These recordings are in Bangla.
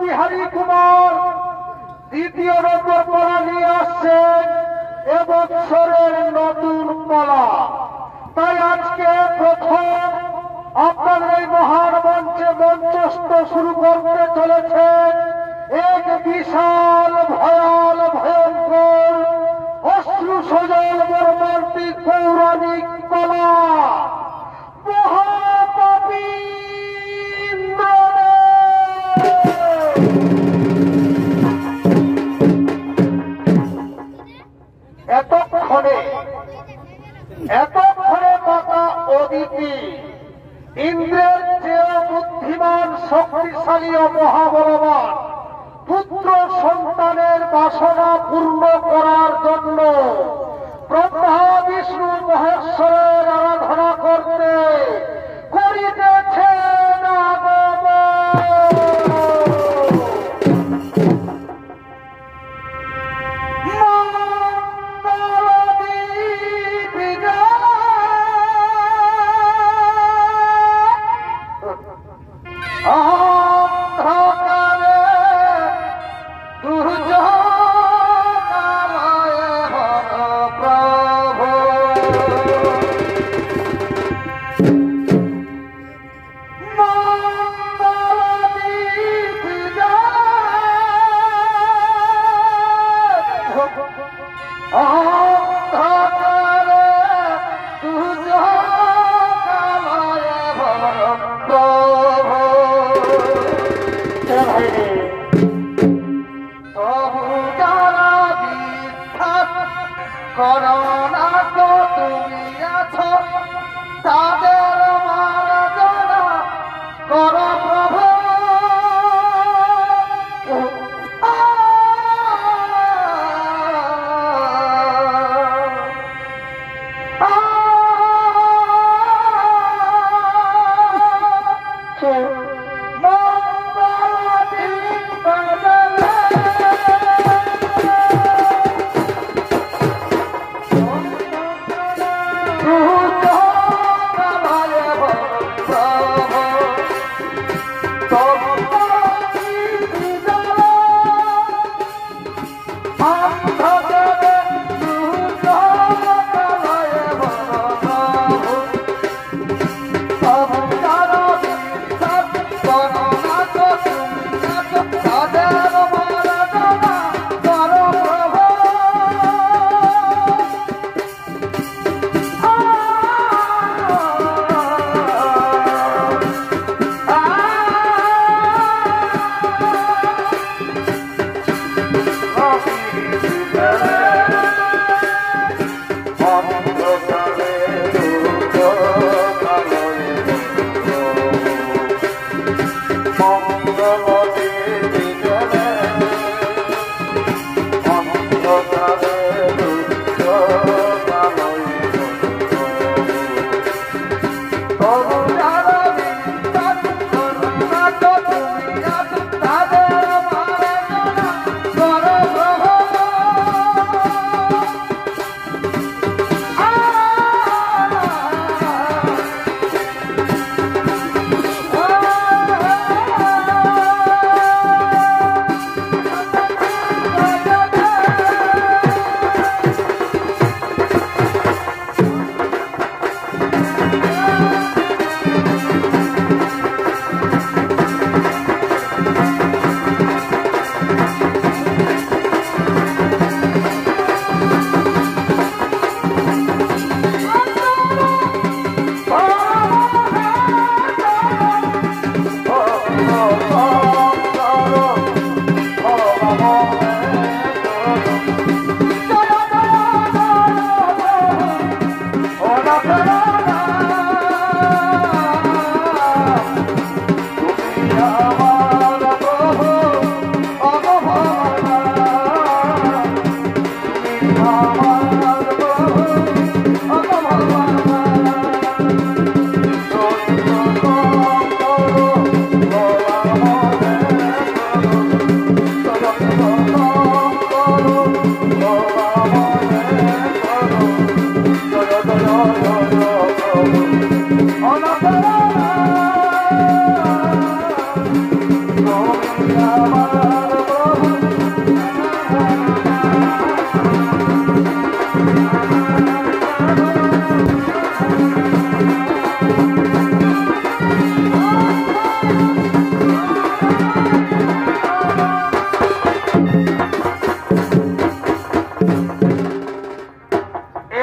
বিহারী কুমার দ্বিতীয় নম্বর পড়া নিয়ে আসছেন এবছরের নতুন পড়া। তাই আজকে প্রথম আপনাদের এই মহান মঞ্চে মঞ্চস্থ শুরু করতে চলেছেন এক বিশাল ভয়াল ভয়ঙ্কর অশ্রু সজল মর্মান্তিক পৌরাণিক কলা মহাকবি এতক্ষণে মাতা অদিতি ইন্দ্রের চেয়ে বুদ্ধিমান শক্তিশালী ও মহাবলবান পুত্র সন্তানের বাসনা পূর্ণ করার জন্য ব্রহ্মা বিষ্ণু মহেশ্বরের আরাধনা করতে করিতেছেন আগমন। করোনা তো তুমি আছো তাদের মারাজনা করো প্রভু।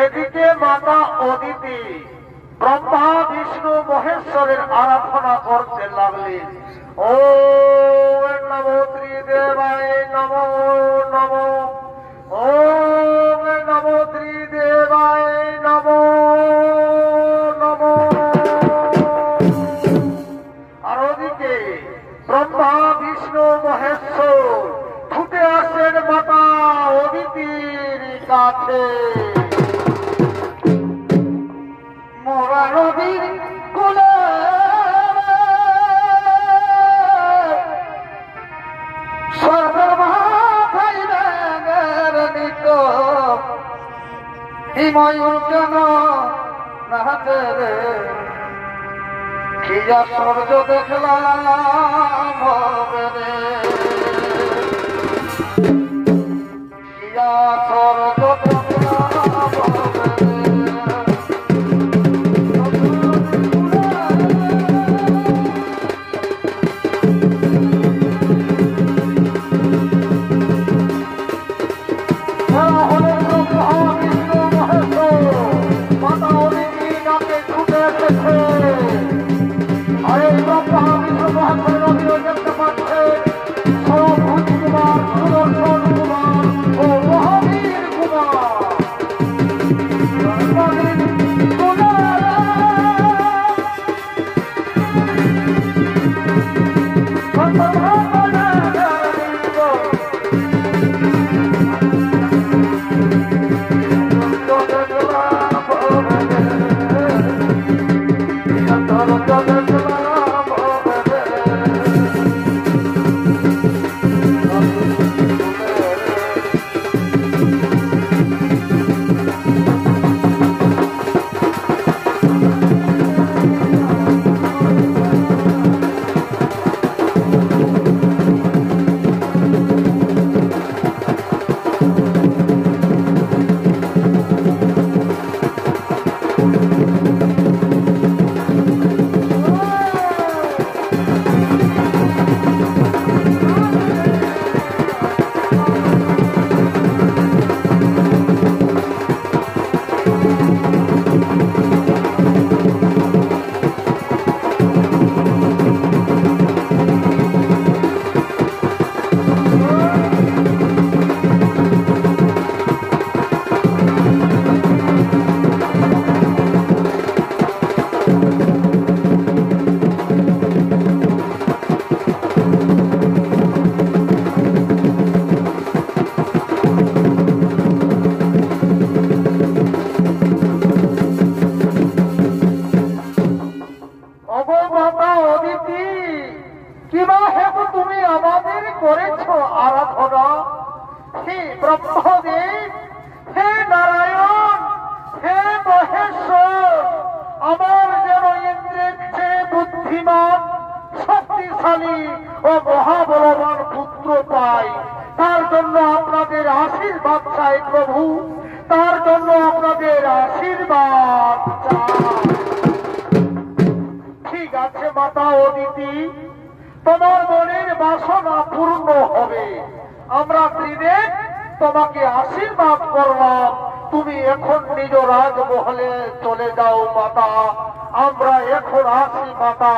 এদিকে মাতা অদিতি ব্রহ্মা বিষ্ণু মহেশ্বরের আরাধনা করতে লাগলেন। ও নমো ত্রিদেবায় নমো নমো, ও নমো ত্রিদেবায় নমো নমো। আর ওদিকে ব্রহ্মা বিষ্ণু মহেশ্বর ছুটে আসেন মাতা অদিতির কাছে। মোরা নদীর কোলে সর্বমাথায় ব্যাঙের নিত, এই ময়ূর কেন নাচে রে, কি আশ্চর্য দেখলাম হবে রে, কি আশ্চর্য দেখলাম হবে রে। তোমাকে আশীর্বাদ করলাম, তুমি এখন নিজ রাজমহলে চলে যাও মাতা। আমরা এখন আসি মাতা,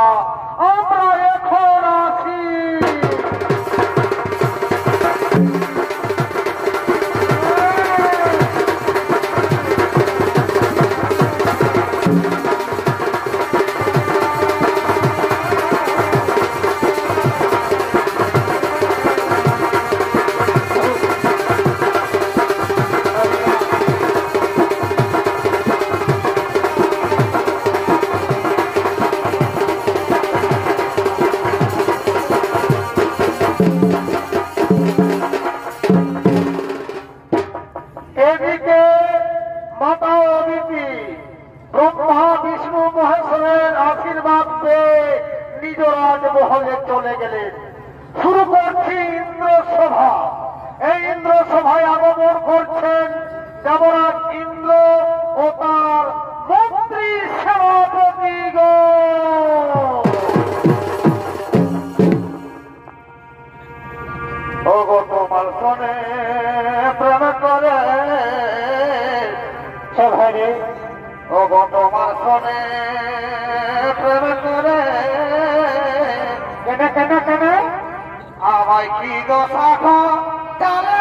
আমরা এখন আসি। করছেন দেবরাজ ইন্দ্র ও তার মন্ত্রী সেনাপতিগণ। ওগো তোমার শোনে প্রেম করে ভাইরে, ওগো তোমার শোনে প্রেম করে কেনে কেনে কেনে আমায় কি গো শাখা ডালে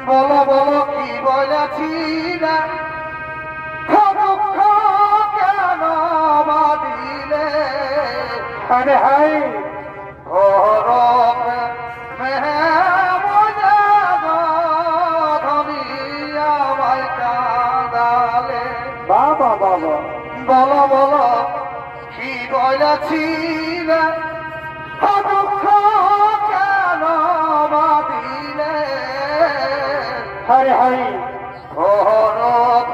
বলো বলো কি বলেছিলে দুঃখ কেন বাদিলে আরে হাই ঘরম আমায় কাঁদালে বাবা বাবা বলো বলো কি বলেছিলে দুঃখ কেন বাদিলে হরে হরে ঘরম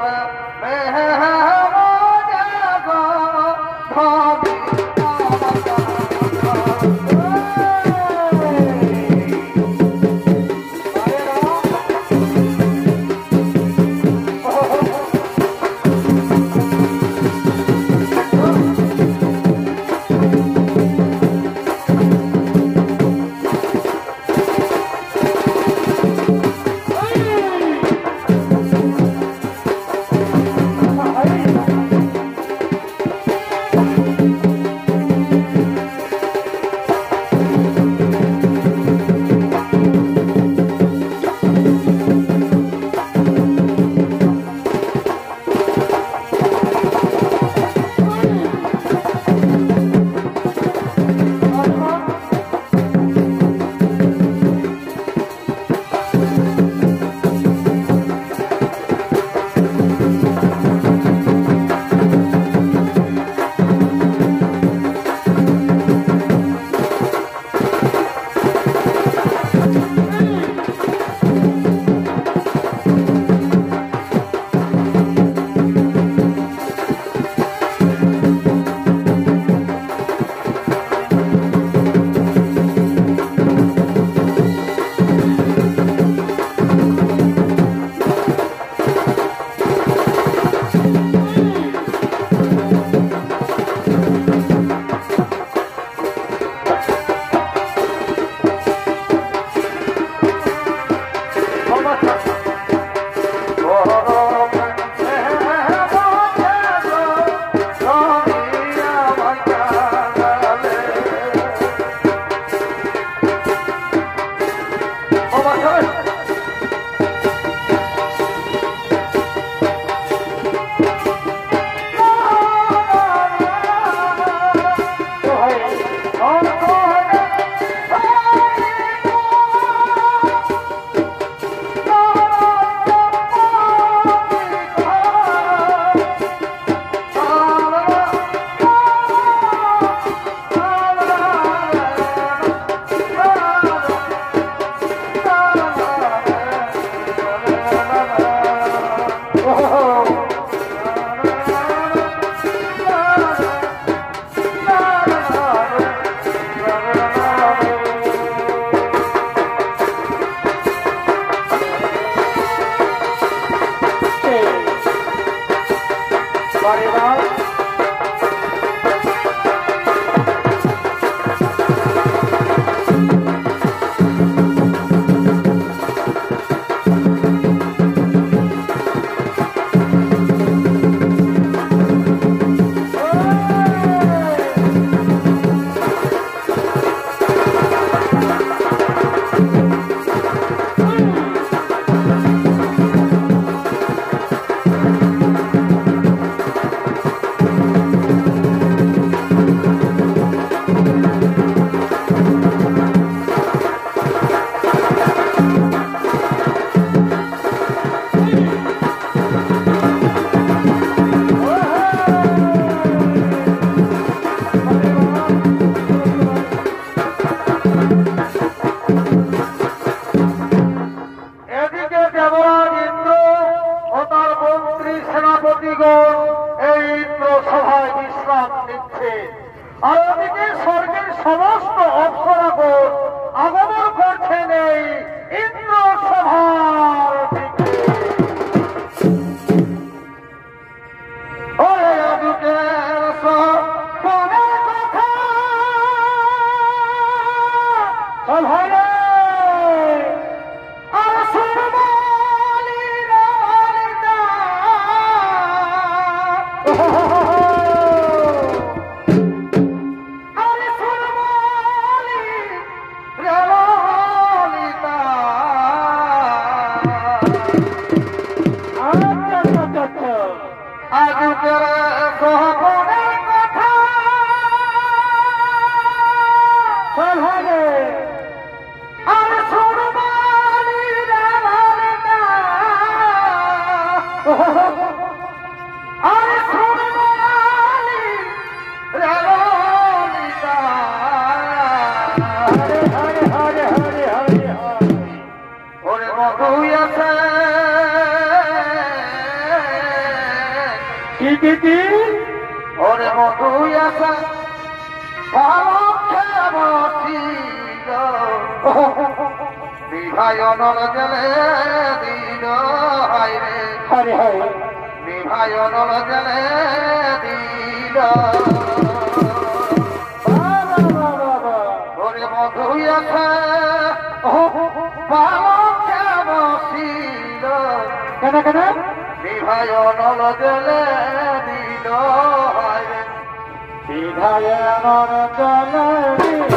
যুগের গোপনের কথা আর শুনবানি আর শুনবানি রেলনিতা ওরে মধু আছে কি ওরে মধু আছে ভালো খেবছিল বিভায়নল জলে দিল হায় রে হরে হরে বিভায়নল জলে দিল ওরে মধু আছে ভালো খেবছিল কেন কেন বিভায়নল জলে দিল হায় রে বিভায়নল জলে দিল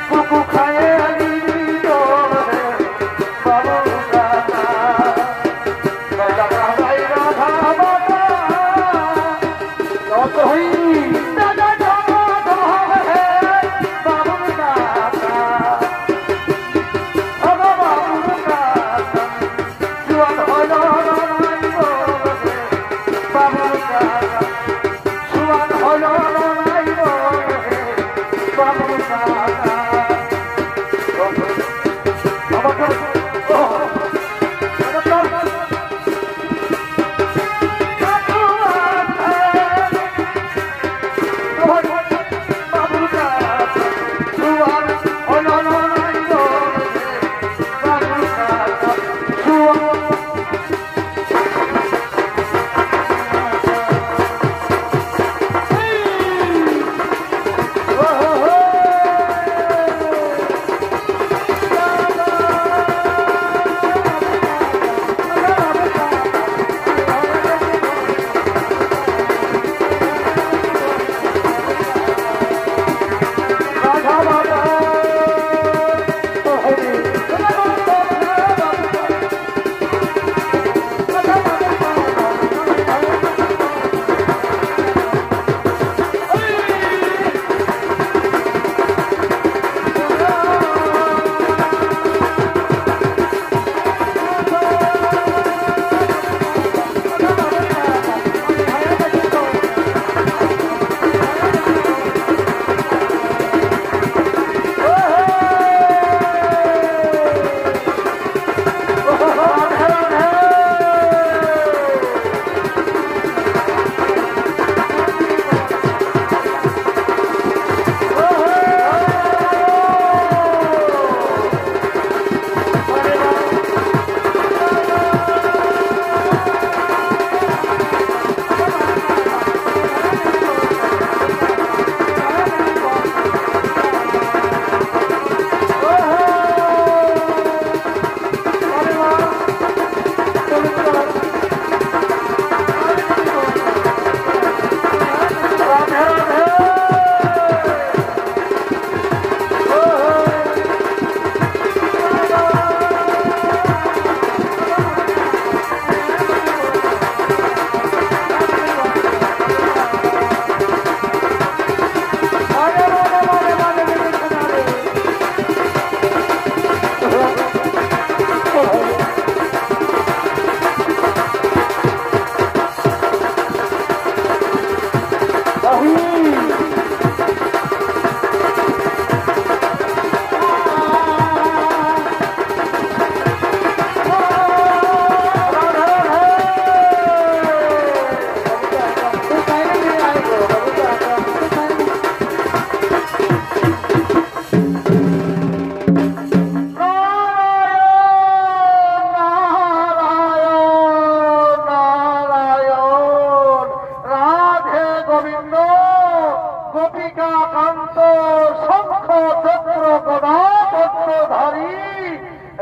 কুকু খায়ে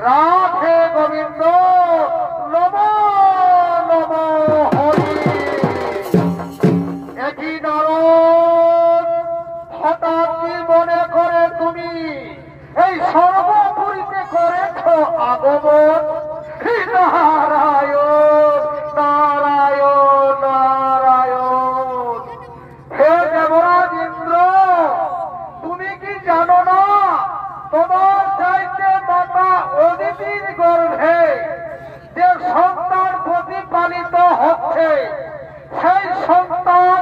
রাধে গোবিন্দ নম নম হরি। একই নারদ হঠাৎ মনে করে তুমি এই সর্বপুরীতে করেছ আগমন। নারায়ণ নারায়ণ নারায়ণ। হে দেবরাজ ইন্দ্র, তুমি কি জানো না তোমার চাইতে মাতা অদিতির গর্ভে যে সন্তান প্রতিপালিত হচ্ছে সেই সন্তান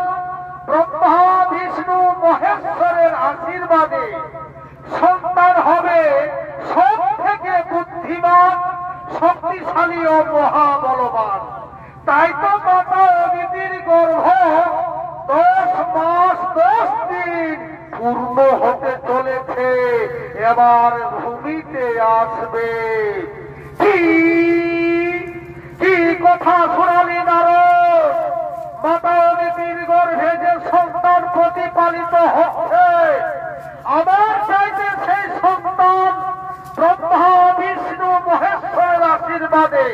ব্রহ্মা বিষ্ণু মহেশ্বরের আশীর্বাদে সন্তান হবে সব থেকে বুদ্ধিমান, শক্তিশালী ও মহাবলবান। তাই তো মাতা অদিতির গর্ভ 10 মাস 10 দিন পূর্ণ হতে চলেছে, এবার ভূমিতে আসবে। কি কথা শোনালি নারদ? মাতা অদিতির গর্ভে যে সন্তান প্রতিপালিত হচ্ছে, আমার চাইতে সেই সন্তান ব্রহ্মা বিষ্ণু মহেশ্বরের আশীর্বাদে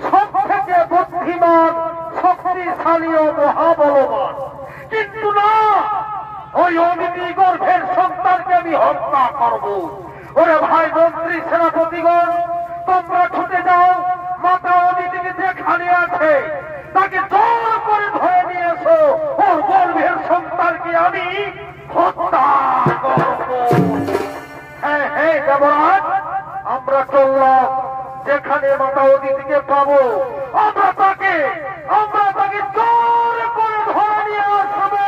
সব থেকে বুদ্ধিমান, শক্তিশালী ও মহাবলবান। কিন্তু না, ওই অদিতি গর্ভের সন্তানকে আমি হত্যা করব। ওরে ভাই মন্ত্রী সেনাপতিগণ, তোমরা ছুটে যাও, মাতা অদিতিকে যেখানে আছে তাকে জোর করে ধরে নিয়ে এসো। ওর গর্ভের সন্তানকে আমি হত্যা করব। হ্যাঁ হ্যাঁ দেবরাজ, আমরা চললাম। যেখানে মাতা অদিতিকে পাবো আমরা তাকে জোর করে ধরে নিয়ে আসবো।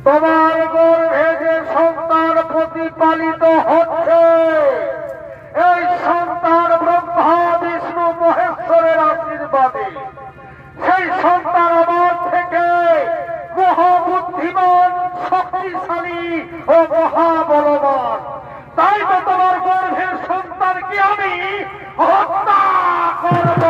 তোমার গর্ভে যে সন্তান প্রতিপালিত হচ্ছে, এই সন্তান ব্রহ্মা বিষ্ণু মহেশ্বরের আশীর্বাদে। সেই সন্তান আমার থেকে মহাবুদ্ধিমান, শক্তিশালী ও মহাবলবান। তাই তো তোমার গর্ভের সন্তানকে আমি হত্যা করব।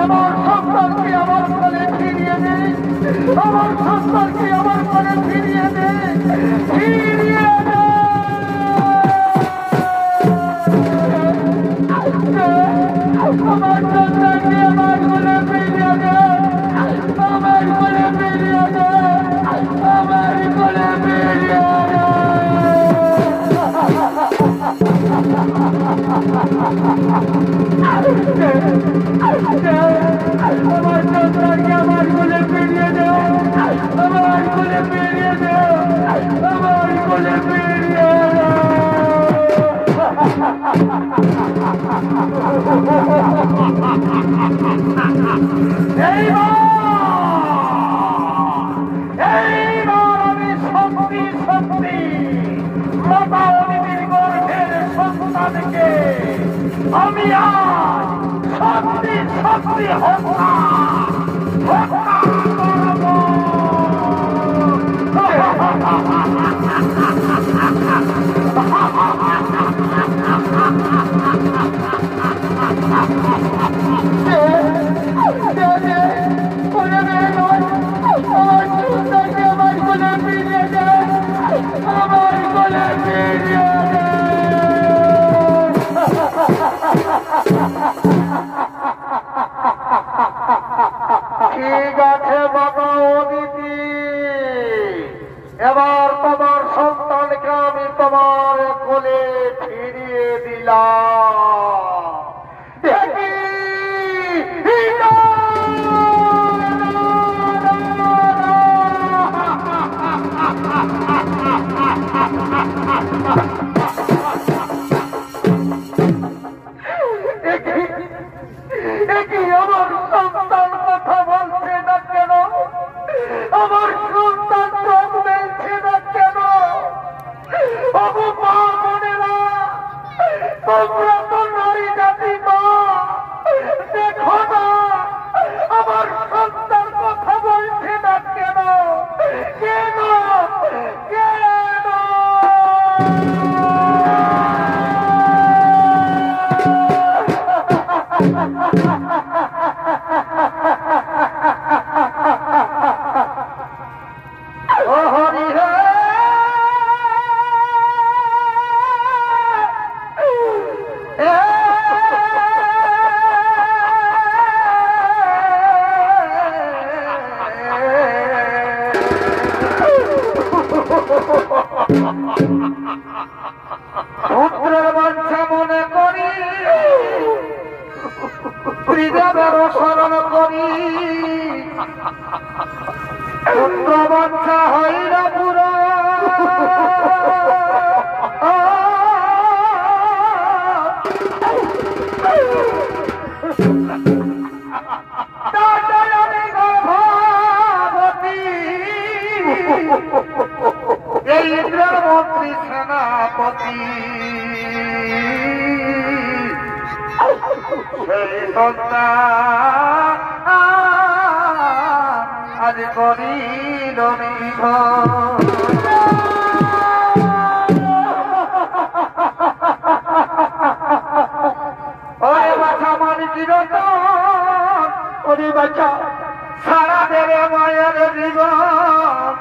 আমার সন্তানকে আমার কোলে ফিরিয়ে দে, আমার সন্তানকে আমার কোলে ফিরিয়ে দে, ফিরিয়ে দে। আমার সন্তানকে আমার কোলে ফিরিয়ে দে, আমার কোলে ফিরিয়ে দে, আমার কোলে ফিরিয়ে দে। আমার সন্তানকে আমার কোলে ফিরিয়ে দে, আমার কোলে ফিরিয়ে দে, আমার কোলে ফিরিয়ে দে। এইবার আমি সত্যি সত্যি মাতা অদিতির গর্ভের সন্তানকে আমি আজ সত্যি সত্যি হত্যা করব। ঠিক আছে বাবা অদিতি, এবার তোমার সন্তানকে আমি তোমার কোলে ফিরিয়ে দিলাম। দেখি আমার সন্তান কথা বলছে না কেন, আমার সন্তান চোখ মেলছে না কেন? বাবু মা বোনেরা, তোমরা তো নারী জাতি মা, দেখো না আমার সন্তান কথা বলছে না কেন? কেন কেন? পুত্রের বাঞ্ছা মনে করি, ত্রিদেবের স্মরণ করি, পুত্র বাঞ্ছা হইল পুরা এই ইন্দ্রের মন্ত্রী সেনাপতি, সেই সন্তান আজ করিল নিধন। ওরে বাছা মানি চিরন্তন, ওরে বাছা সারা দেবে মায়ের জীবন।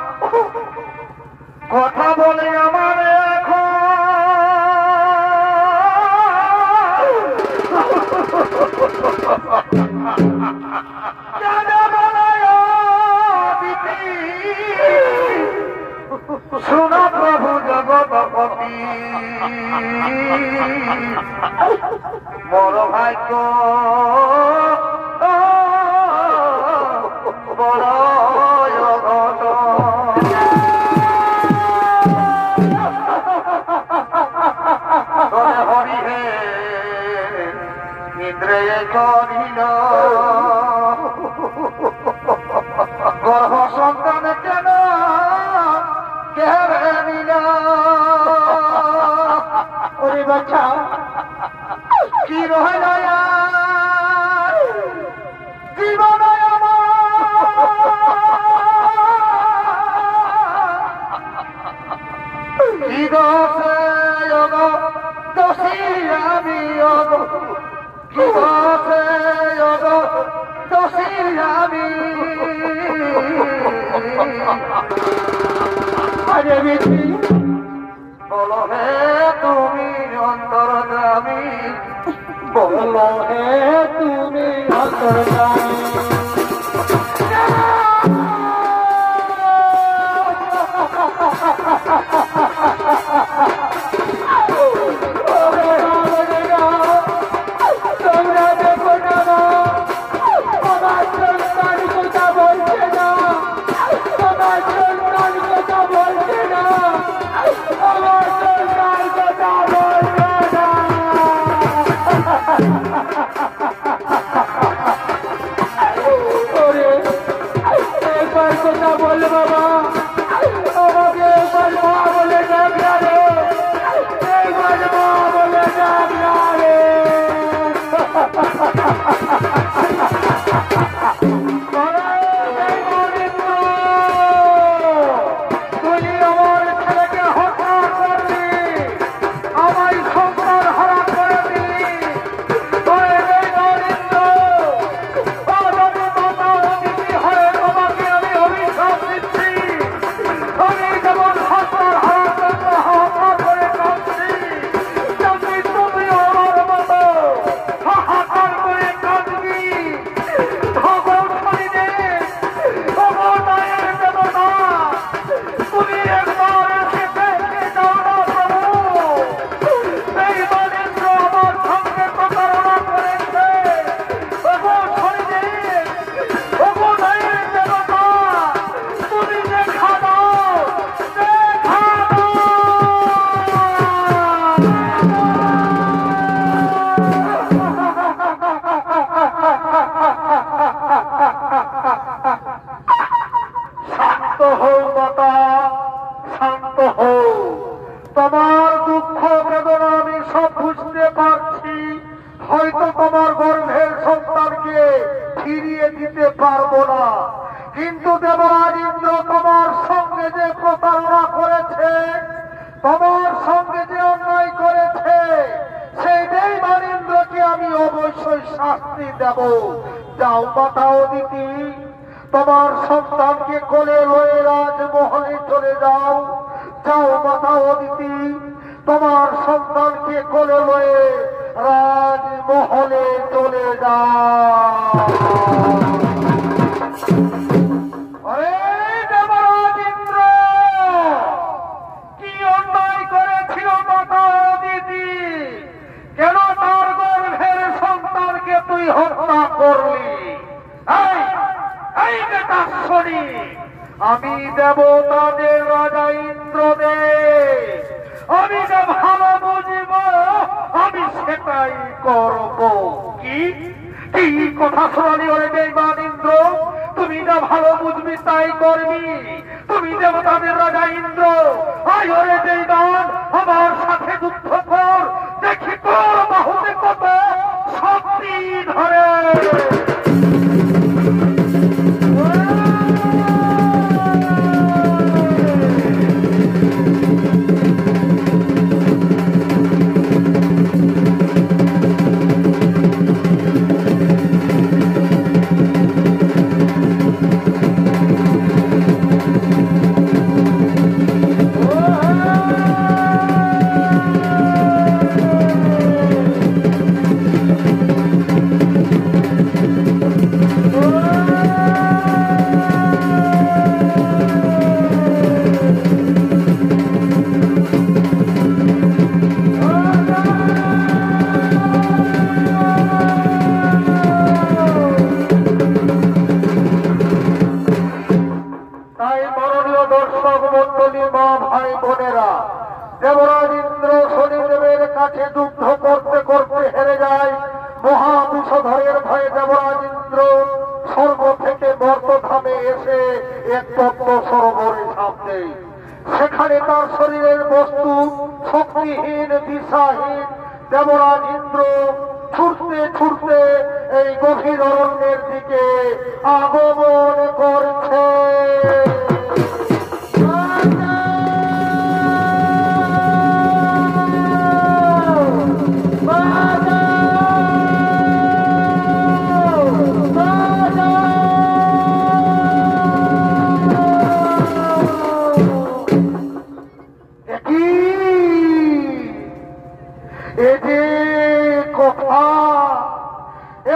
কথা বলে আমার এখন শোনা প্রভু জগৎপতি, বড় ভাগ্য বড় হরি হে ইন্দ্রে করিল গর্ভ সন্তান কেন কেড়ে নিল। ওরে বাচ্চা কি রহিল জীবন কাছে দোষী আমি আরে বিধি বলো হে তুমি অন্তর্যামী বলো হে তুমি অন্তর্যামী তোমার দুঃখ বেদনা আমি সব বুঝতে পারছি হয়তো তোমার গর্ভের সন্তানকে ফিরিয়ে দিতে পারবো না কিন্তু দেবরাজ ইন্দ্র তোমার সঙ্গে যে প্রতারণা করেছে তোমার সঙ্গে যে অন্যায় করেছে সেই দেবরাজ ইন্দ্রকে আমি অবশ্যই শাস্তি দেব যাও মাতা অদিতি তোমার সন্তানকে কোলে লয়ে রাজমহলে চলে যাও যাও মাতা অদিতি তোমার সন্তানকে কোলে লয়ে রাজমহলে চলে যাও আরে দেবরাজ ইন্দ্র কি অন্যায় করেছিল মাতা অদিতি কেন তার গর্ভের সন্তানকে তুই হত্যা করলি আমি দেবতাদের রাজা ইন্দ্রদেব আমি যা ভালো বুঝব আমি সেটাই করব কি কি কথা শোনালি ওরে বেঈমান ইন্দ্র তুমি যা ভালো বুঝবি তাই করবি তুমি দেবতাদের রাজা ইন্দ্র আয় ওরে বেঈমান আমার সাথে যুদ্ধ কর দেখি তোর বাহুতে কত শক্তি ধরে দেবরাজ ইন্দ্র শনিদেবের কাছে যুদ্ধ করতে করতে হেরে যায় মহাবিষধরের ভয়ে দেবরাজ ইন্দ্র স্বর্গ থেকে মর্তধামে এসে এক তত্ত্ব সরোবরে ঝাঁপ দেয় সেখানে তার শরীরের বস্তু শক্তিহীন দিশাহীন দেবরাজ ইন্দ্র ছুটতে ছুটতে এই গভীর অরণ্যের দিকে আগমন করছে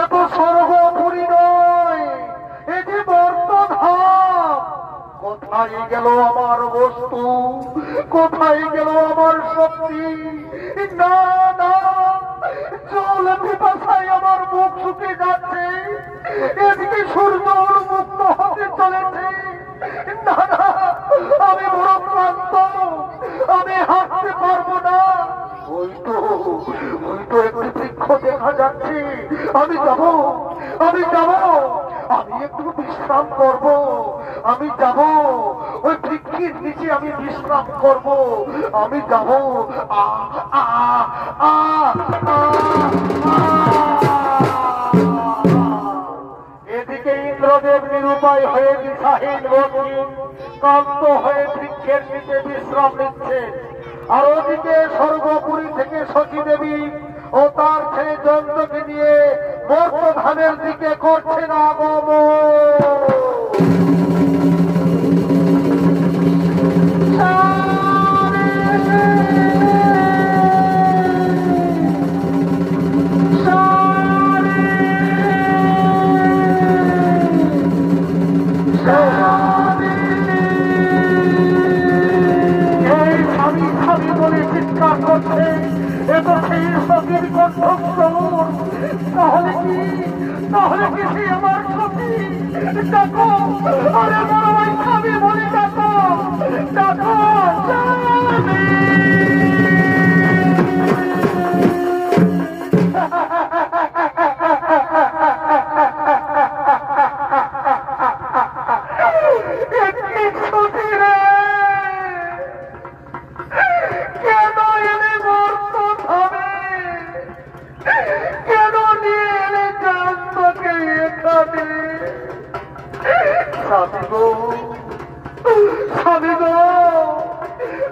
এত স্বর্গপুরী নয়, এটি বর্তধাম। কোথায় গেল আমার বস্তু, কোথায় গেল আমার শক্তি? না না, জল পিপাসায় আমার মুখ শুকিয়ে যাচ্ছে, এদিকে সূর্য উন্মুক্ত হতে চলেছে। না না, আমি বড় ক্লান্ত, আমি হাঁটতে পারবো না। ওই তো একটি বৃক্ষ দেখা যাচ্ছে, আমি যাব, আমি যাব, আমি একটু বিশ্রাম করব, আমি যাব ওই বৃক্ষের নিচে, আমি বিশ্রাম করব, আমি যাব। এদিকে ইন্দ্রদেব নিরুপায় হয়ে দিশাহীন বন্দী ক্লান্ত হয়ে বৃক্ষের নিচে বিশ্রাম নিচ্ছে। আর ওদিকে স্বর্গপুরী থেকে সতী দেবী ও তার ছেলে জয়ন্তকে নিয়ে বর্তধামের দিকে করছেন আগমন। তাহলে কি সে আমার সতী? দেখো, আরে বড় ভাই স্বামী বলে দেখো, দেখো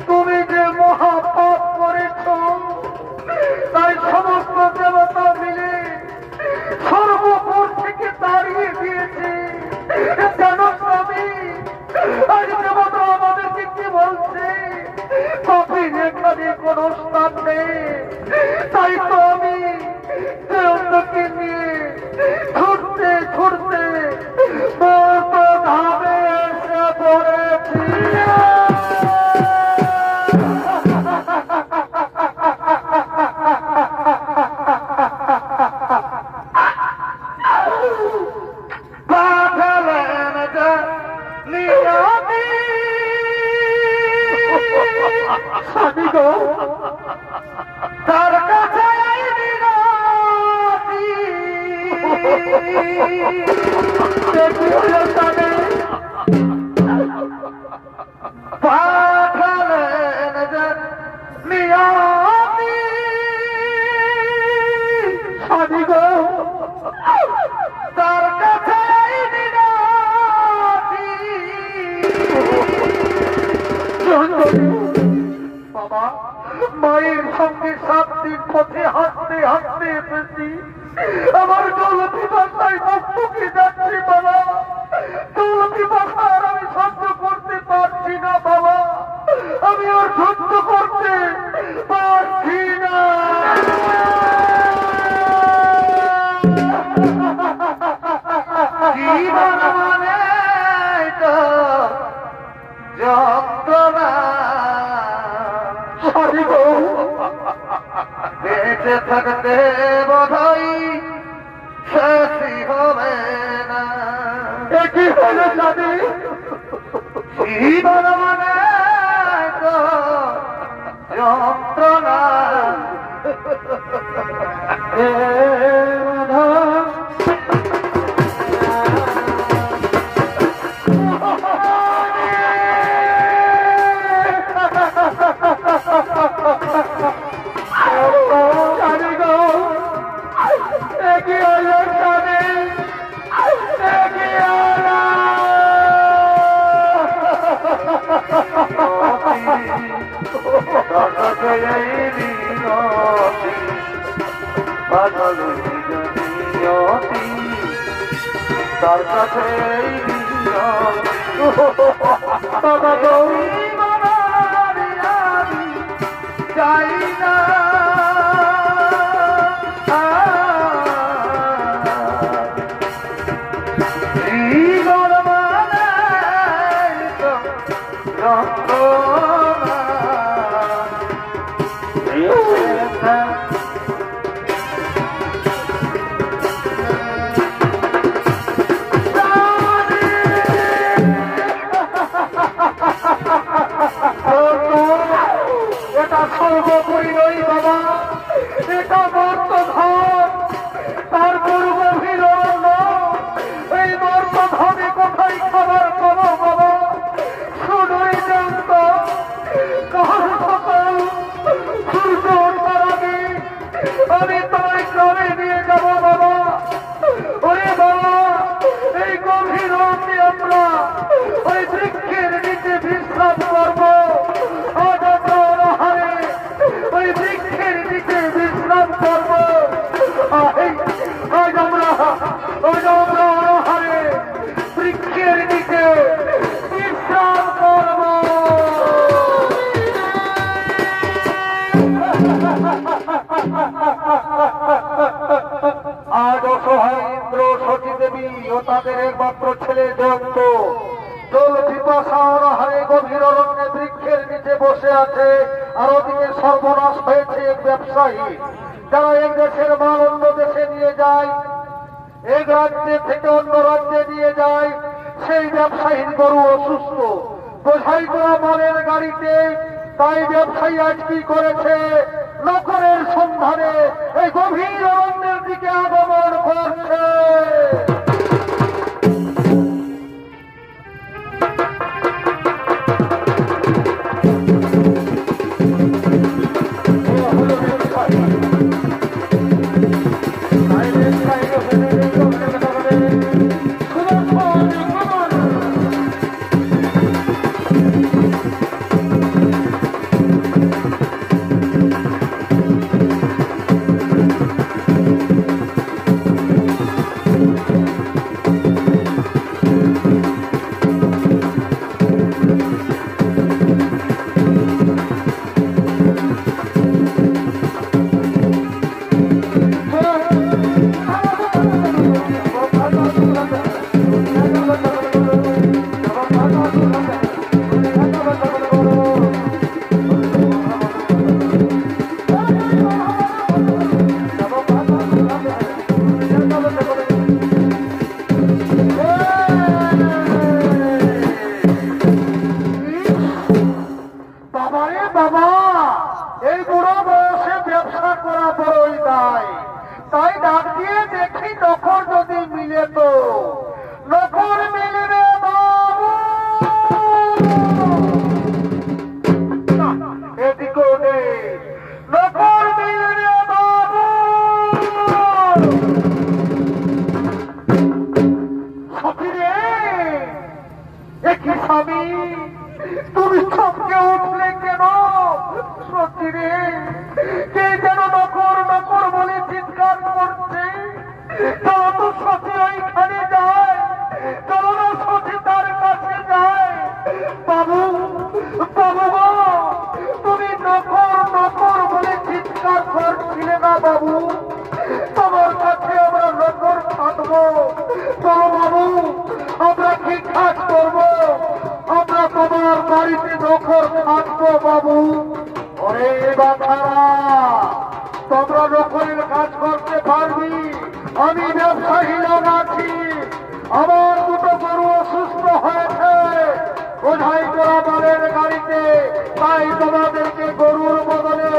তুমি যে মহাপাপ করেছ, তাই সমস্ত দেবতা মিলে সর্বপুর থেকে তাড়িয়ে দিয়েছে। জানো স্বামী, আজ দেবতা আমাদেরকে কি বলছে? পাপীর এখানে কোনো স্থান নেই। তাই তো আমি দেবতাকে নিয়ে ছুটতে ছুটতে বর্তধামে এসে পড়েছি। তার কাছে তার কাছে বাবা, মায়ের সঙ্গে 7 দিন পথে হাঁটতে হাঁটতে এসেছি। আমার জল পিপাসায় মুখ শুকিয়ে যাচ্ছে বাবা। জল পিপাসা আর আমি সহ্য করতে পারছি না বাবা, আমি আর সহ্য করতে পারছি না। জীবন মানে তো যন্ত্রণা, বেঁচে থাকতে বোধহয় শেষই হবে না। কি হলো স্বামী? জীবন মানে তো যন্ত্রণা, তার কাছে যাই না। আজ অসহায় ইন্দ্র সতী দেবী ও তাদের একমাত্র ছেলে জয়ন্ত জল পিপাসার হারে গভীর অরণ্যে বৃক্ষের নিচে বসে আছে। আর ওদিকে সর্বনাশ হয়েছে এক ব্যবসায়ী, যারা এক দেশের মাল অন্য দেশে নিয়ে যায়, এক রাজ্যে থেকে অন্য রাজ্যে নিয়ে যায়। সেই ব্যবসায়ীর গরু অসুস্থ, বোঝাই করা মালের গাড়িতে। তাই ব্যবসায়ী আজ কি করেছে, নকরের সন্ধানে এই গভীর অরণ্যের দিকে আগমন করছে। তাই ডাক দিয়ে দেখি নখর যদি মিলে তো নখর মিলবে বাবু। এদিকেও নেই, নখর মিলবে বাবু। সখী রে, একই স্বামী, তুমি চমকে উঠলে কেন? সত্যি রে, কে যেন নকর নকর বলে চিৎকার করছে। চলো তো সত্যি ওইখানে যায়, চলো না সত্যি তার কাছে যায়। বাবু, বাবু গো, তুমি নকর নকর বলে চিৎকার করছিলে না বাবু? তোমার কাছে আমরা নকর থাকবো। চলো বাবু, আমরা কি কাজ করবো? আমরা তোমার বাড়িতে নকর থাকবো বাবু। ওরে বাচ্চারা, তোমরা নকরের কাজ করতে পারবি, আমি ব্যবসায়ী লোক আছি। আমার দুটো গরু অসুস্থ হয়েছে বোঝাই করা মালের গাড়িতে, তাই তোমাদেরকে গরুর বদলে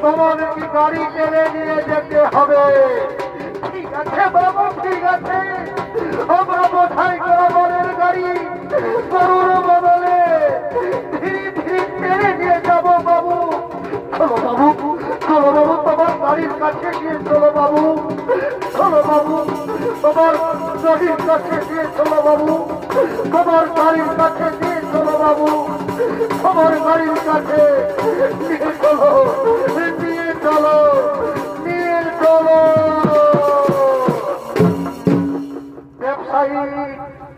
তোমাদেরকে গাড়ি টেনে নিয়ে যেতে হবে। ঠিক আছে বাবু, ঠিক আছে, আমরা বোঝাই করা মালের গাড়ি গরুর বদলে ধীরে ধীরে টেনে নিয়ে যাবো বাবু। চলো বাবু, চলো বাবু, তোমার গাড়ির কাছে গিয়ে চলো বাবু। চলো বাবু, তোমার গাড়ির কাছে গিয়ে চলো বাবু। তোমার গাড়ির কাছে গিয়ে চলো বাবু। তোমার গাড়ির কাছে নিয়ে চলো, নিয়ে চলো, নিয়ে চলো। ব্যবসায়ী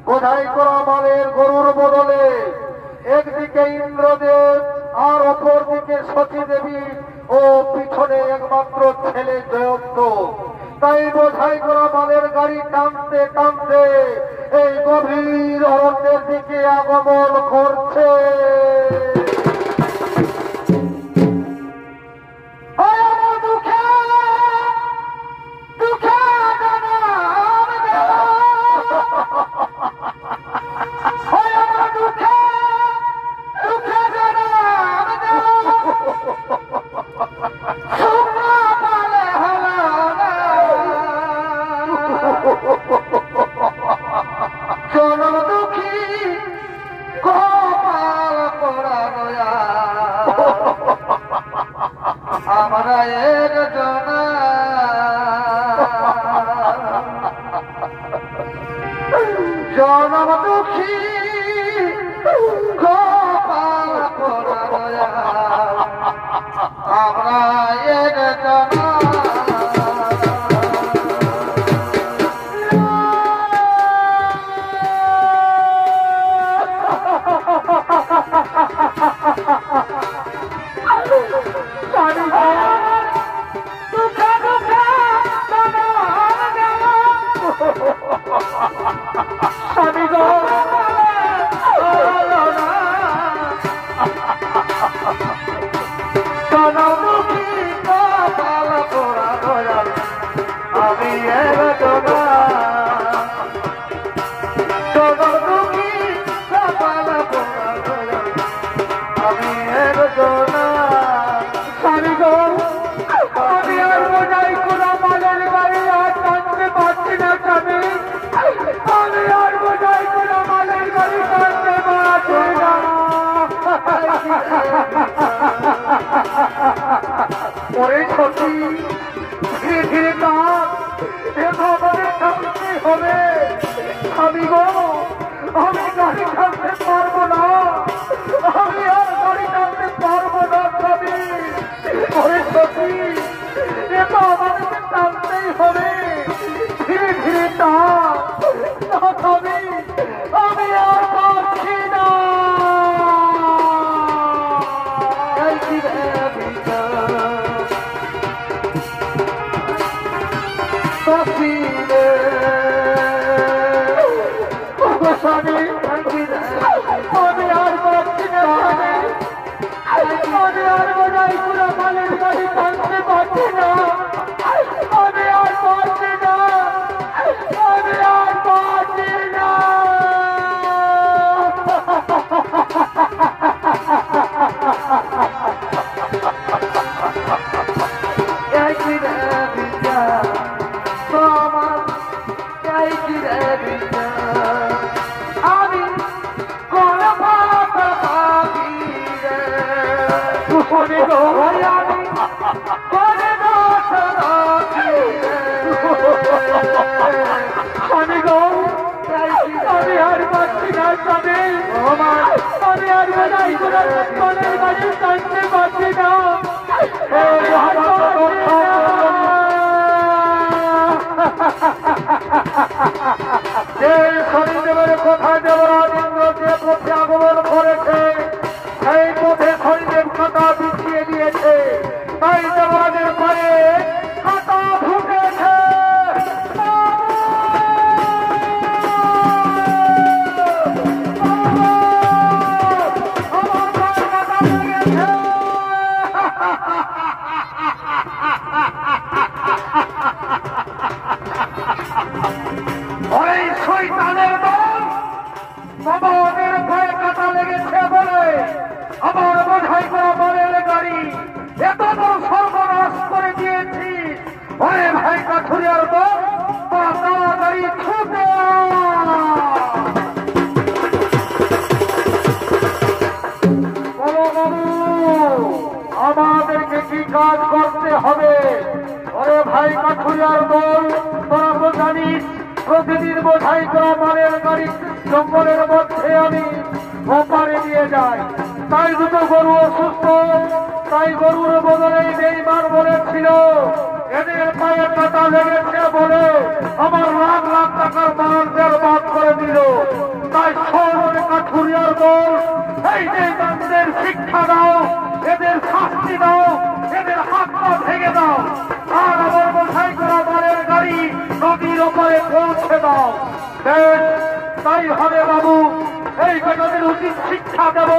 বোঝাই করা মালের গরুর বদলে একদিকে ইন্দ্রদেব আর অপর দিকে সতী দেবী ও পিছনে একমাত্র ছেলে জয়ন্ত। তাই বোঝাই করা মালের গাড়ি টানতে টানতে এই গভীর অরণ্যের দিকে আগমন করছে। আমরা একজনা জনম দুঃখী গোপাল পোড়া, আমরা একজনা দুঃখ দুঃখ স্বামী গো আমি আর বোঝাই কোনো মালের গাড়ি আর টানতে পারছি না স্বামী, আমি আর বোঝাই কোনো মালের গাড়ি টানতে পারছি না। ওরে সখী ধীরে ধীরে কাজ আমাদের থামতে হবে। আমি গো আমি গাড়ি টানতে পারবো না, আমি আর গাড়ি টানতে পারবো না স্বামী। ওরে সখী এটা আমাদেরকে টানতেই হবে, ধীরে ধীরে টান স্বামী, আমি আর পারছি না। স্বামী আমি আর পারছি না, আমি আর বোঝাই পুরো মালের গাড়ি টানতে পারছি না, আমি আর পারছি না, আমি আর পারছি না। আমি কোন আমি আর পাচ্ছি না স্বামী, আমি আর বোঝাই করে মনের বাড়ি টানতে পারছি না। যে শনিদেবের কোথায় দেবরাজ ইন্দ্র যে পথে আগমন করেছে সেই পথে শনিদেব কাঁটা বিছিয়ে দিয়েছে, তাই দেবরাজের পায়ে কাঁটা ঢুকেছে। শয়তানের দল আমাদের ভয়ে কাটা লেগেছে বলে আমার বোঝাই করা বলের গাড়ি এত বড় সর্বনাশ করে দিয়েছি। ওরে ভাই কাঠুরিয়ার দল তাড়াতাড়ি ছুটে আমাদেরকে কি কাজ করতে হবে? ওরে ভাই কাঠুরিয়ার দল তোরা তো জানিস প্রতিদিন বোঝাই করা মালের গাড়ি জঙ্গলের মধ্যে আমি ওপারে নিয়ে যাই, তাই দুটো গরু অসুস্থ, তাই গরুর বদলে বেইমান বলেছিল এদের পায়ে কাটা লেগেছে বলে আমার লাখ লাখ টাকার মাল বরবাদ করে দিল। তাই শহরের কাঠুরিয়ার দল এই বেইমানদের শিক্ষা দাও, এদের শাস্তি দাও, এদের হাত পা ভেঙে দাও, আর আমার বোঝাই করা মালের গাড়ি নদীর ওপারে পৌঁছে দাও। বেশ তাই হবে বাবু, এই বেটাদের উচিত শিক্ষা দেব,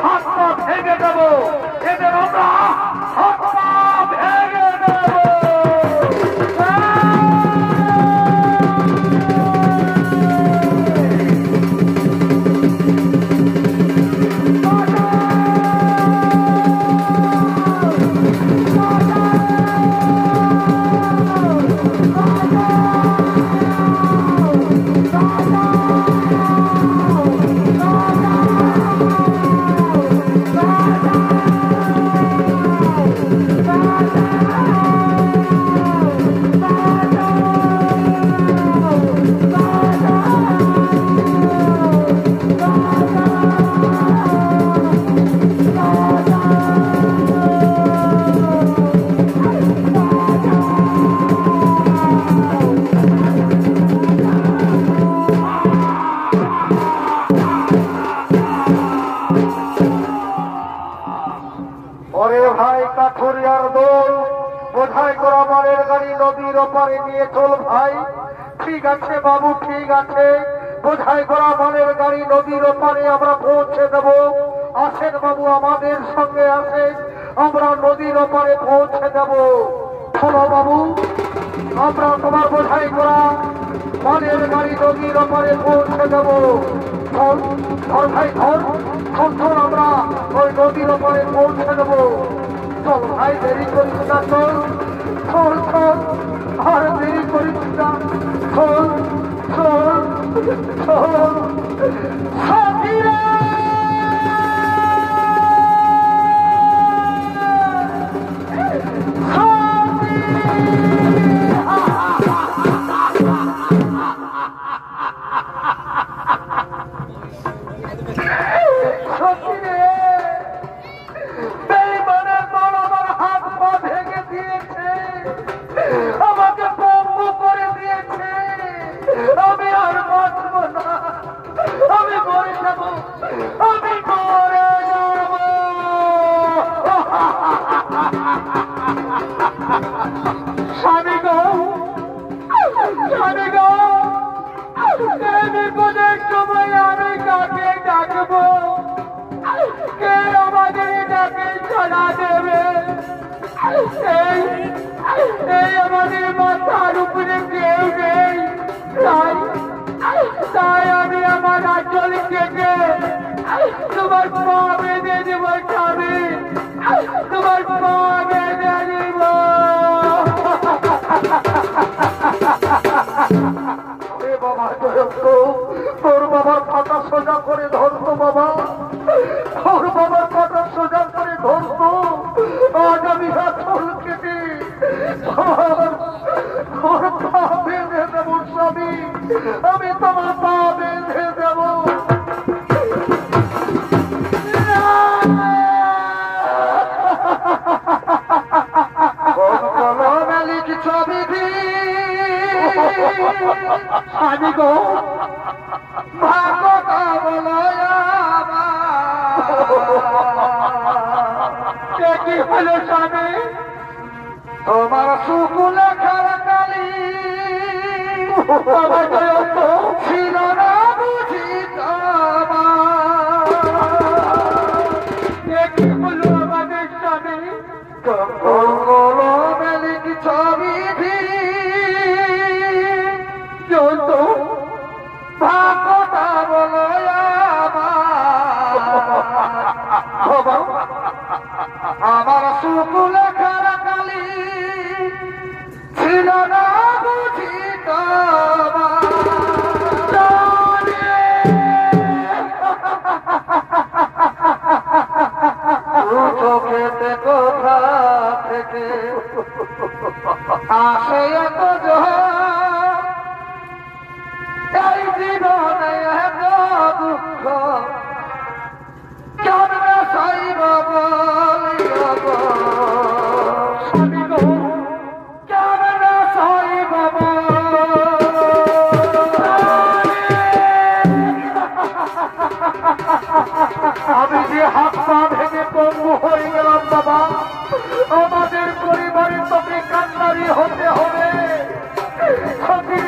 হাত পা ভেঙে দেব, এদের আমরা হাত পা ভেঙে দেব। ঠিক আছে বাবু, ঠিক আছে। বোঝাই করা মালের গাড়ি নদীর ওপারে আমরা পৌঁছে দেব। আসেন বাবু, আমাদের সঙ্গে আসেন, আমরা নদীর ওপারে পৌঁছে দেব। শোনো বাবু, আমরা তোমার বোঝাই করা মালের গাড়ি নদীর ওপারে পৌঁছে দেব। ধর ভাই ধর, শোন, আমরা ওই নদীর ওপারে পৌঁছে দেব। চল ভাই, দেরি করিস না, চল চল, আর দেরি করিস না, চল চল চল। সাথীরা আমাদের মাথার উপরে কেউ নেই, তাই আমি আমার আঁচল কেটে তোমার পা বেঁধে দেব, স্বামী, তোমার পা বেঁধে দেব। বাবা তোর বাবার পাতা সোজা করে ধরতো, বাবা তোর বাবার পাতা সোজা করে ধরতো। আজ আমি আঁচল কেটে তোর পা বেঁধে দেবো, স্বামী, আমি তোমার পা বেঁধে দেব। মালিক ছবি আমি গো ভাগতা বলো কি হলো স্বামী, তোমার সুকুলে খালি ছিল না বুঝি কি হলো আমাদের স্বামী। মালিক ছবি ভাগতা বলো আমার সুকুলে খালি ছিল না বুঝি চোখেতে কোথা থেকে আসে এত এই জীবনে এত দুঃখ কেমনে সাইব বলিব, কেমনে সাইব। আমি যে হাত পা ভেঙে পঙ্গু হয়ে গেলাম বাবা, আমাদের পরিবারে তোকে কান্নারি হতে হবে। তোকে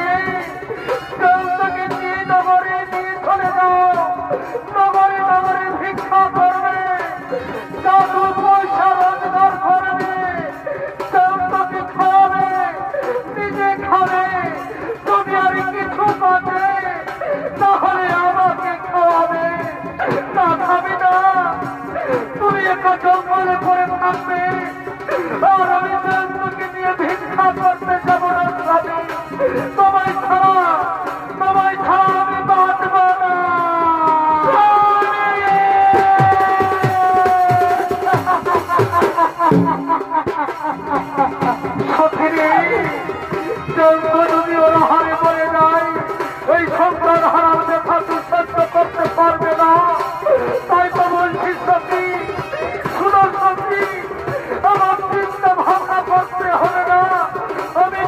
নিয়ে নগরে নিয়ে চলে যাও, নগরে নগরে ভিক্ষা করবে, দাদু পয়সা রোজগার করবে, তোকে খাওয়াবে, নিজে খাবে, তুমি আর কিছু পাবে তাহলে আমাকে খাওয়াবে, না খাবি না তুমি একটা জঙ্গলে করে থাকবে, আর আমি তোকে নিয়ে ভিক্ষা করতে যাবো না। তোমায় ছাড়া আমি বাঁচব না। যদি ওরা হারে পড়ে যায়, ওই সন্তান হারার দেখা তুই সহ্য করতে পারবে না। তাই তো বলছি সত্যি, শুনো সত্যি, আমার চিন্তা ভাবনা করতে হবে না। আমি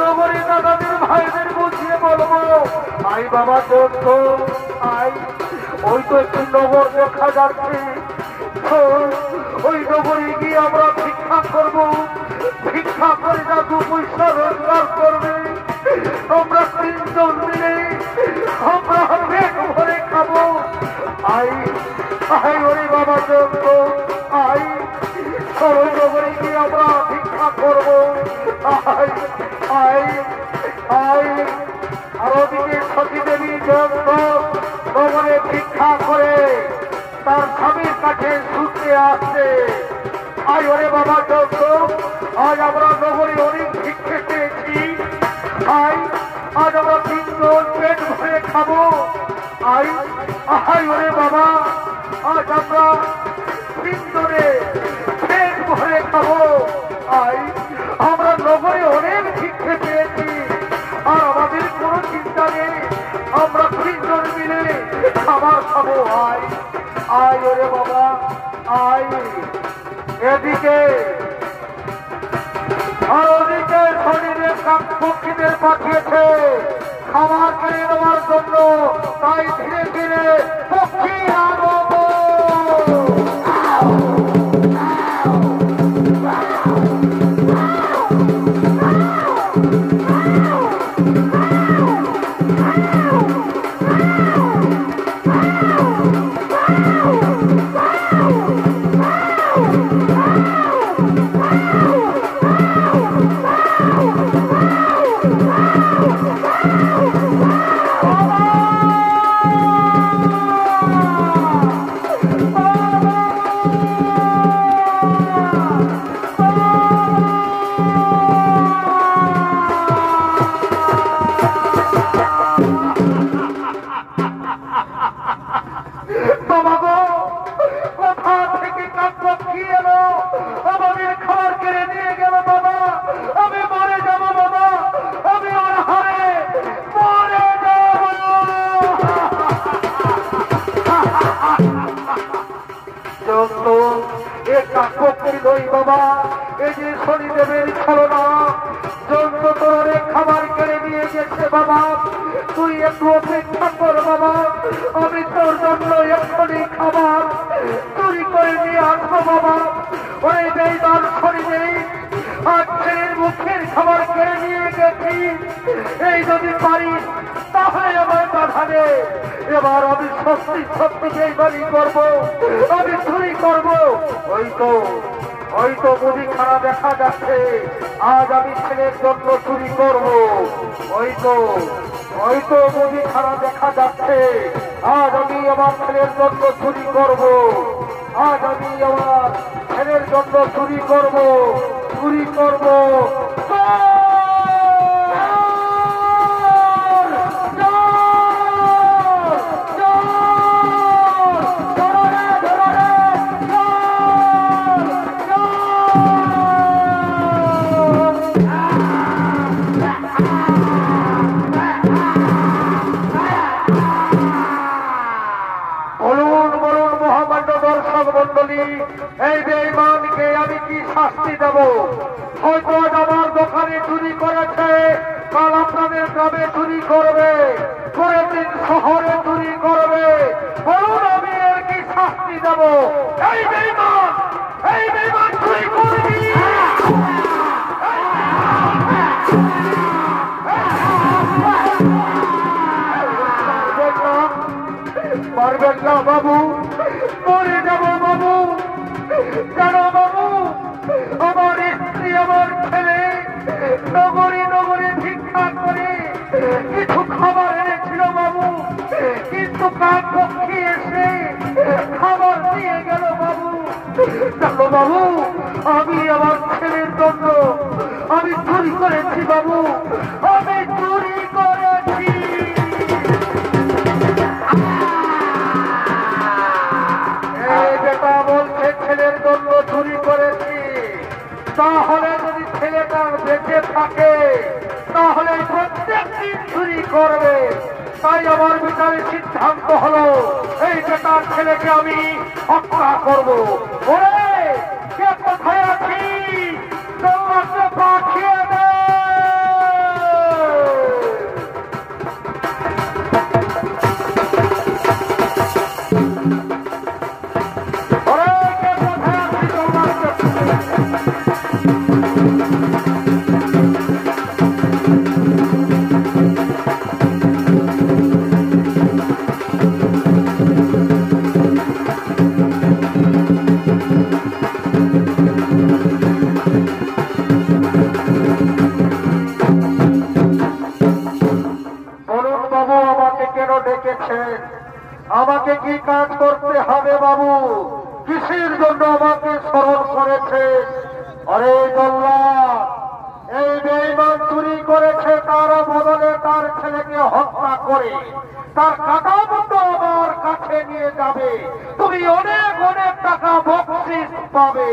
নগরী দাদাদের ভাইদের বুঝিয়ে বলবো আই বাবা চোদ্দ আই ওই তো একটি নগর দেখা যাচ্ছে ওই নগরে গিয়ে আমরা ভিক্ষা করবো ভিক্ষা করে যা 2 পয়সা রোজগার করবে আমরা 3 জন মিলে আমরা পেট ভরে খাবো আই আই ওরে বাবা চোদ্দ আই ওই নগরে গিয়ে আমরা ভিক্ষা করবো আই আই আই আর ওদিকে সতী দেবী চোদ্দ নগরে ভিক্ষা করে তার স্বামীর কাছে ছুটতে আসছে আই ওরে বাবা চোদ্দ আজ আমরা নগরে অনেক ভিক্ষে পেয়েছি আই আজ আমরা 3 জন পেট ভরে খাবো আই আই ওরে বাবা আজ আমরা 3 জনে পেট ভরে খাবো আই আমরা নগরে অনেক ভিক্ষে পেয়েছি আর আমাদের কোনো চিন্তা নেই আমরা 3 জন মিলে খাবার খাবো আই আই ওরে বাবা আই এদিকে আর ওদিকে শরীরে পক্ষীদের পাঠিয়েছে খাবার কিনে নেওয়ার জন্য তাই ধীরে ধীরে পক্ষী আগমন বাবা এই যে শনিদেবের ছলনা জন্য তোর অনেক খাবার কেড়ে নিয়ে গেছে বাবা তুই একটু অপেক্ষা কর বাবা আমি তোর জন্য এক্ষুনি খাবার চুরি করে নিয়ে আসবো বাবা ওই বেইমান শনিদেব আর ছেলের মুখের খাবার কেড়ে নিয়ে গেছি এই যদি পারি তাহলে আমার বাধা নেই এবার আমি সত্যি সত্যি বেইমানি করবো আমি চুরি করবো ওই তো মুদিখানা দেখা যাচ্ছে আজ আমি ছেলের জন্য চুরি করবো ওই তো মুদিখানা দেখা যাচ্ছে আজ আমি আমার ছেলের জন্য চুরি করবো আজ আমি আমার ছেলের জন্য চুরি করবো এই বেঈমানকে আমি কি শাস্তি দেব হয়তো আজ আমার দোকানে চুরি করেছে কাল আপনাদের গ্রামে চুরি করবে পরের দিন শহরে চুরি করবে বলুন আমি এর কি শাস্তি দেব এই বেঈমান চুরি করবি পারবেন না বাবু মরে যাব বাবু কেন বাবু আমার স্ত্রী আমার ছেলে নগরে ভিক্ষা করে কিছু খাবার এনেছিল বাবু কিন্তু কাক পক্ষী এসে খাবার দিয়ে গেল বাবু চলো বাবু আমি আমার ছেলের জন্য আমি চুরি করেছি বাবু আমি চুরি করেছি বেটা বলছে ছেলের জন্য চুরি করেছি তাহলে যদি ছেলেটা বেঁচে থাকে তাহলে প্রত্যেক দিন চুরি করবে তাই আমার বিচারে সিদ্ধান্ত হলো এই বেটার ছেলেকে আমি হত্যা করবো ওরে কে কোথায় আছি তোমাকে পাঠিয়ে দে আমাকে কি কাজ করতে হবে বাবু? কিসের জন্য আমাকে স্মরণ করেছে? আরে জল্লাদ, এই বেঈমান চুরি করেছে, তার বদলে তার ছেলেকে হত্যা করে তার কাটামুন্ড আমার কাছে নিয়ে যাবে, তুমি অনেক অনেক টাকা বকশিশ পাবে।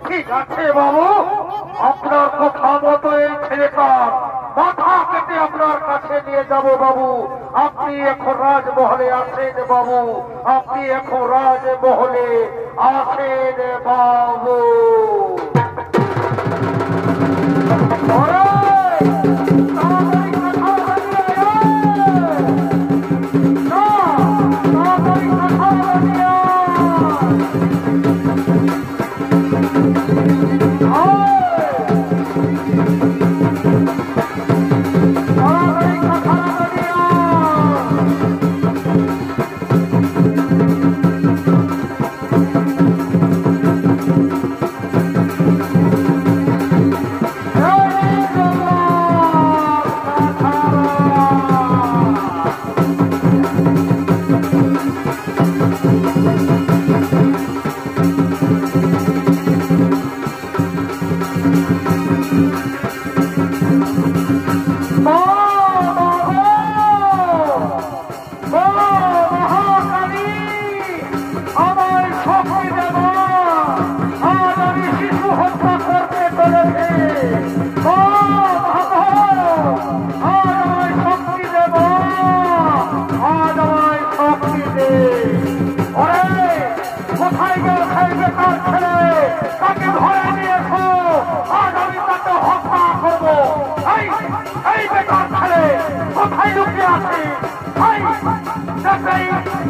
ঠিক আছে বাবু, আপনার কথা মতো এই ছেলেটার মাথা কেটে আপনার কাছে নিয়ে যাব বাবু। আপনি এখন রাজমহলে আছেন বাবু, আপনি এখন রাজমহলে আছেন বাবু।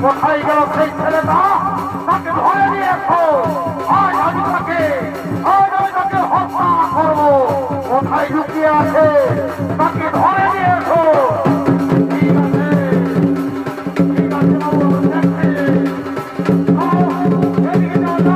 কোথায় গেল সেই ছেলেটা? তাকে ধরে নিয়ে এসো, আজ আমি তাকে হত্যা করবো। কোথায় লুকিয়ে আছে তাকে ধরে নিয়ে এসো। ঠিক আছে, ঠিক আছে বাবু, দেখছি। এদিকে যাও,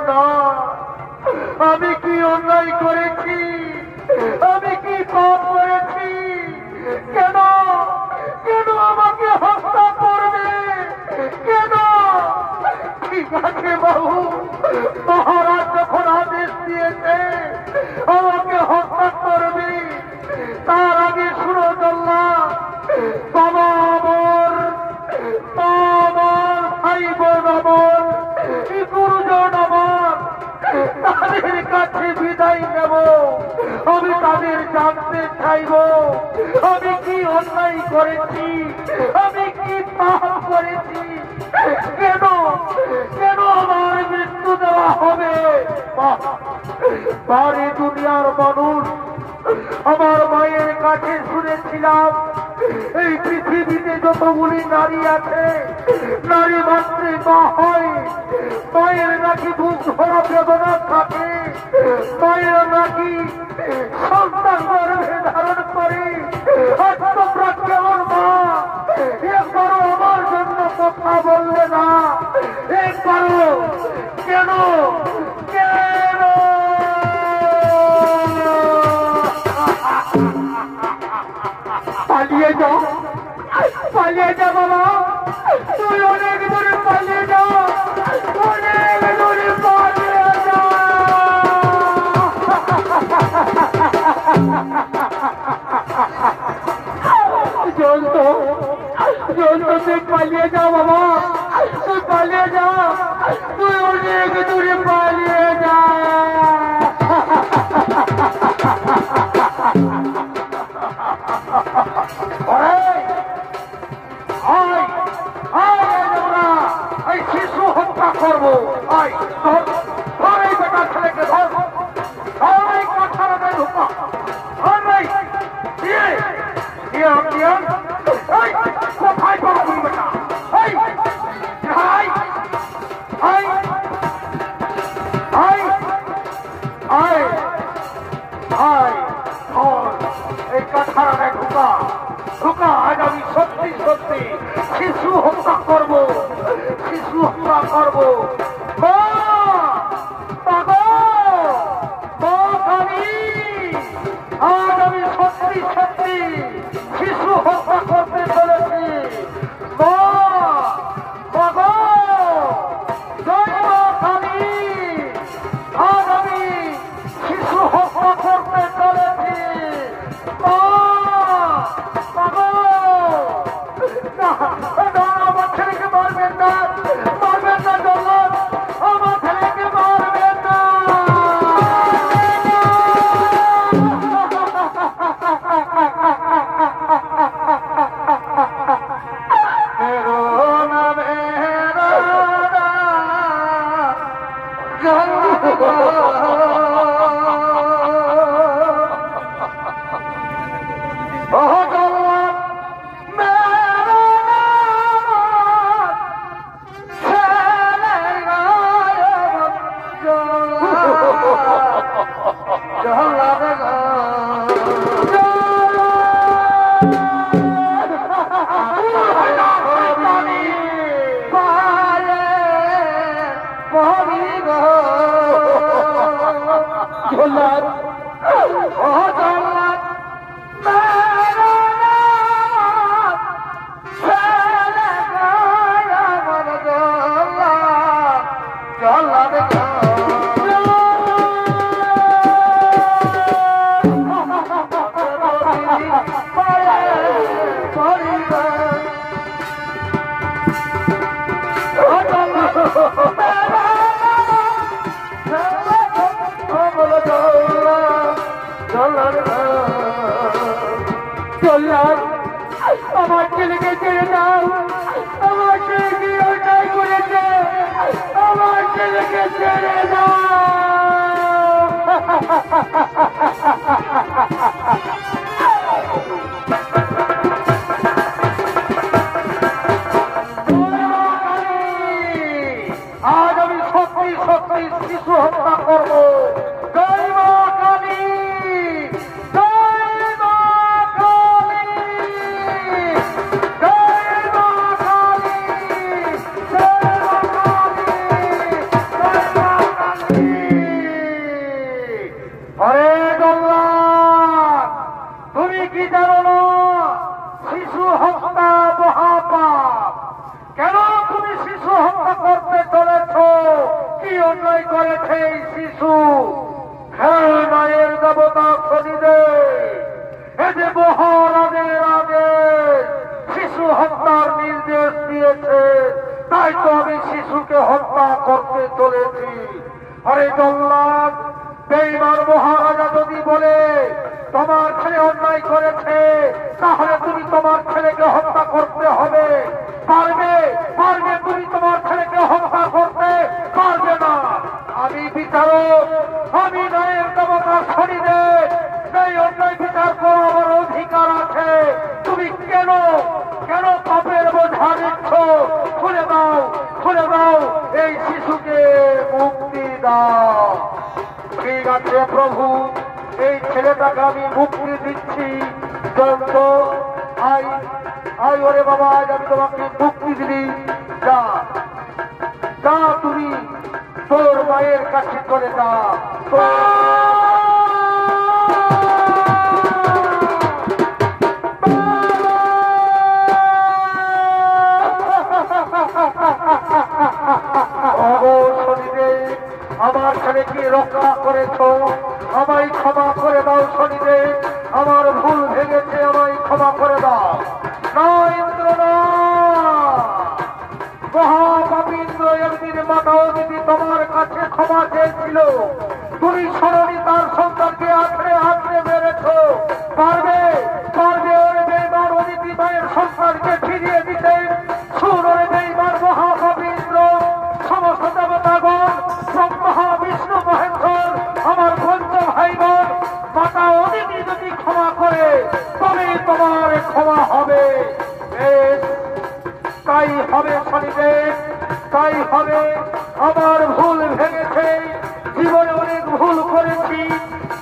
যাও। আমি কি অন্যায় করেছি? আমি কি পাপ করেছি? কেন কেন আমাকে হত্যা করবে? কেন? ঠিক আছে বাবু, মহারাজ যখন আদেশ দিয়েছে আমাকে হত্যা করবে, তার আগে শুনো জল্লাদ, বাবা আমার, মা আমার, ভাই বোন আমার, গুরুজন আমার, তাদের কাছে বিদায় নেব। আমি তাদের জানতে চাইব আমি কি অন্যায় করেছি, আমি কি পাপ করেছি, কেন কেন আমার মৃত্যু দেওয়া হবে? বাড়ি দুনিয়ার মানুষ, আমার মায়ের কাছে শুনেছিলাম এই পৃথিবীতে যতগুলি নারী আছে, নারী মাত্রে মা হয়, মায়ের নাকি বুক ভরা বেদনা থাকে, মায়ের নাকি সন্তান গর্ভে ধারণ করে। আর তোমরা কেমন মা, একবারও আমার জন্য কথা বললে না? একবারও কেন কেন? পালিয়ে যাও, পালিয়ে যা বাবা, তুই অনেক দূরে পালিয়ে যাও, অনেক দূরে পালিয়ে যাও। জন্ত তুই পালিয়ে যাও বাবা, তুই পালিয়ে যা, তুই অনেক দূরে পালিয়ে যা। আয় আয় জল্লাদ আমার ছেলেকে ছেড়ে দাও, আমার ছেলে কি অন্যায় করেছে, আমার ছেলেকে ছেড়ে দাও। আজ আমি সত্যি সত্যি শিশু হত্যা করবো। জয় মা কালী, জয় মা কালী, জয় মা কালী, জয় মা কালী, জয় মা কালী। হরে জল্লাদ, তুমি কি জানো না শিশু হত্যা মহাপাপ? কেন তুমি শিশু হত্যা করতে চলেছ? কি অন্যায় করেছে এই শিশু? হ্যাঁ, মায়ের দেবতা শনিদেব এ যে মহারাজের আগে শিশু হত্যার নির্দেশ দিয়েছে, তাই তো আমি শিশুকে হত্যা করতে চলেছি। আরে জল্লাদ, বেঈমান মহারাজা যদি বলে তোমার ছেলে অন্যায় করেছে, তাহলে তুমি তোমার ছেলেকে হত্যা করতে হবে। পারবে পারবে তুমি তোমার ছেলেকে হত্যা করতে পারবে না। আমি বিচারক, আমি ন্যায়ের দেবতা শনিদেব, সেই অন্যায় বিচার করার আমার অধিকার আছে। তুমি কেন কেন পাপের বোঝা দিচ্ছ? খুলে দাও, খুলে দাও, এই শিশুকে মুক্তি দাও। ঠিক আছে প্রভু, এই ছেলেটাকে আমি মুক্তি দিচ্ছি। চলতো আই আই, ওরে বাবা, আজ আমি তোমাকে মুক্তি দিলি। যা যা, তুমি তোর মায়ের কাছে চলে যা। আমার ছেলেকে রক্ষা করেছ, আমায় ক্ষমা করে দাও শনিদেব। আমার ভুল ভেঙেছে, আমায় ক্ষমা করে দাও। না ইন্দ্র না, মহাপাপীন্দ্র একদিন মাতাও দিদি তোমার কাছে ক্ষমা চেয়েছিল। তুমি সরণি তার সন্তানকে আঁকড়ে আঁকড়ে মেরেছ। পারবে পারবে ওর বেইমান অদিতি মায়ের সন্তানকে ফিরিয়ে দিতে? শুন ওরে বেইমান মহাপাপীন্দ্র, সমস্ত দেবতাগণ, ব্রহ্মা বিষ্ণু মহেশ্বর, আমার পঞ্চ ভাইগণ, মাতা অদিতি যদি ক্ষমা করে তবে তোমার ক্ষমা হবে। তাই হবে শনিদেব, তাই হবে। আমার ভুল ভেঙেছে, জীবনে অনেক ভুল করেছি,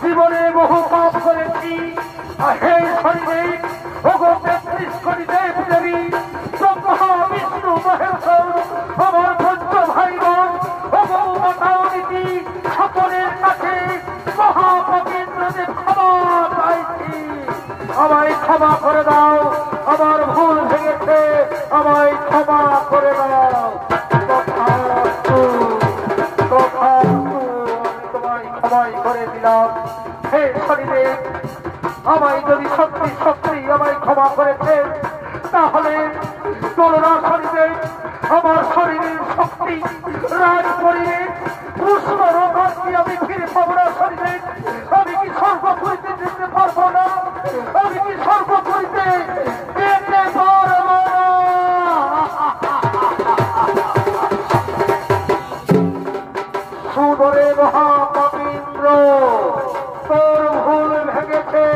জীবনে বহু পাপ করেছি। হে শনিদেব, ওগো ৩৩ কোটি দেব দেবী, ব্রহ্মা বিষ্ণু মহেশ্বর, আমার পঞ্চ ভাইগণ, ওগো মাতা অদিতি, সকলের কাছে মহাপবিত্রদের ক্ষমা চাইছি। আমায় ক্ষমা করে দাও, আমার ভুল ভেঙেছে, আমায় ক্ষমা করে দাও। তোমায় ক্ষমাই করে দিলাম। হে শনিদেব, আমায় যদি সত্যি সত্যি আমায় ক্ষমা করেছেন, তাহলে করোনা শনিদেব আমার শরীরের শক্তি রাজ করিয়ে পুষ্পরকাশকে আমি ফিরে পাবো না শনিদেব। আমি কি সর্বপুরীতে যেতে পারবো না? আমি কি সর্বপুরীতে যেতে পারবো না? সুদরে মহাপাপীন্দ্র, তোর ভুল ভেঙেছে,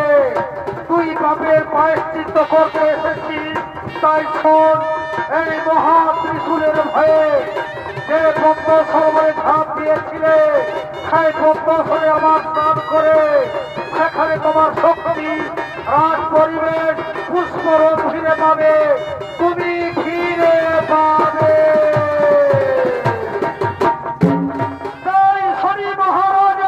তুই পাপের প্রায়শ্চিত্ত করতে এসেছিস। তাই শোন, এই মহা ত্রিশূলের ভয়ে যে পদ্ম সরোবরে ঝাঁপ দিয়েছিলে, সেই পদ্ম সরে আমার স্নান করে সেখানে তোমার শক্তি, রাজ পরিবেশ, পুষ্পরণ ফিরে পাবে, তুমি ফিরে পাবে। শনি মহারাজ,